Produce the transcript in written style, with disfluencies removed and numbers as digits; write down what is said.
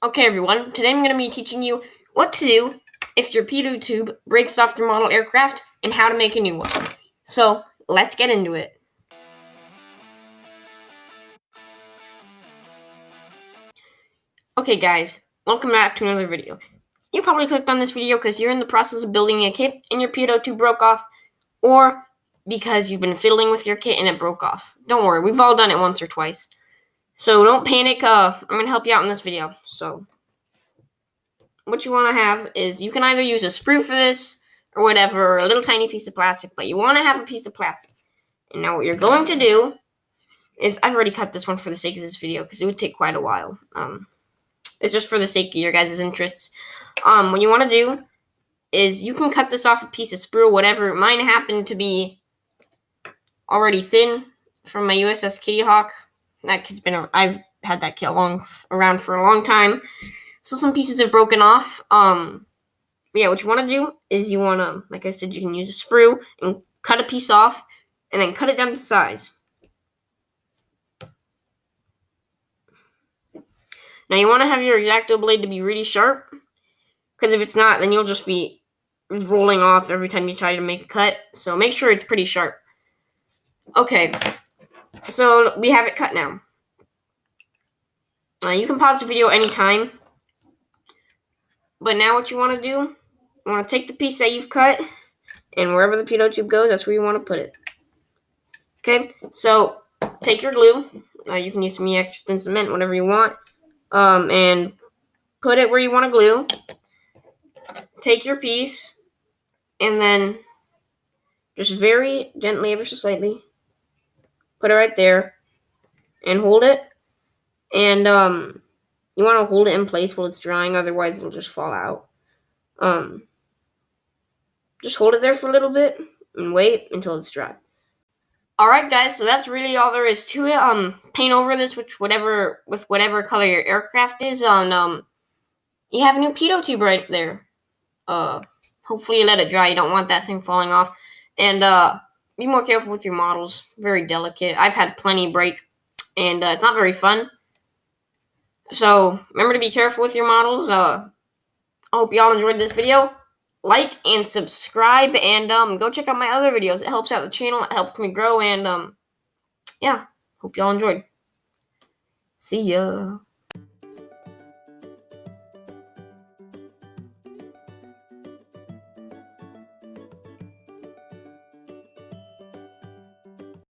Okay everyone, today I'm going to be teaching you what to do if your pitot tube breaks off your model aircraft and how to make a new one. So let's get into it. Okay guys, welcome back to another video. You probably clicked on this video because you're in the process of building a kit and your pitot tube broke off, or because you've been fiddling with your kit and it broke off. Don't worry, we've all done it once or twice. So don't panic, I'm going to help you out in this video. So what you want to have is, you can either use a sprue for this or whatever, or a little tiny piece of plastic, but you want to have a piece of plastic. And now what you're going to do is, I've already cut this one for the sake of this video because it would take quite a while. It's just for the sake of your guys' interests. What you want to do is, you can cut this off a piece of sprue, whatever. Mine happened to be already thin from my USS Kitty Hawk. That kit's been, I've had that kit around for a long time. So some pieces have broken off. Yeah, what you want to do is, you want to, like I said, you can use a sprue and cut a piece off, and then cut it down to size. Now you want to have your X-Acto blade to be really sharp, because if it's not, then you'll just be rolling off every time you try to make a cut. So make sure it's pretty sharp. Okay, so we have it cut now. You can pause the video anytime. But now what you want to do, you want to take the piece that you've cut, and wherever the pitot tube goes, that's where you want to put it. Okay, so take your glue. You can use some extra thin cement, whatever you want, and put it where you want to glue. Take your piece, and then just very gently, ever so slightly, put it right there, and hold it. And you want to hold it in place while it's drying, otherwise it'll just fall out. Just hold it there for a little bit and wait until it's dry. Alright guys, so that's really all there is to it. Paint over this with whatever color your aircraft is. You have a new pitot tube right there. Hopefully you let it dry. You don't want that thing falling off. And be more careful with your models. Very delicate. I've had plenty break, and it's not very fun. So remember to be careful with your models. I hope y'all enjoyed this video. Like and subscribe, and go check out my other videos. It helps out the channel. It helps me grow, and yeah, hope y'all enjoyed. See ya.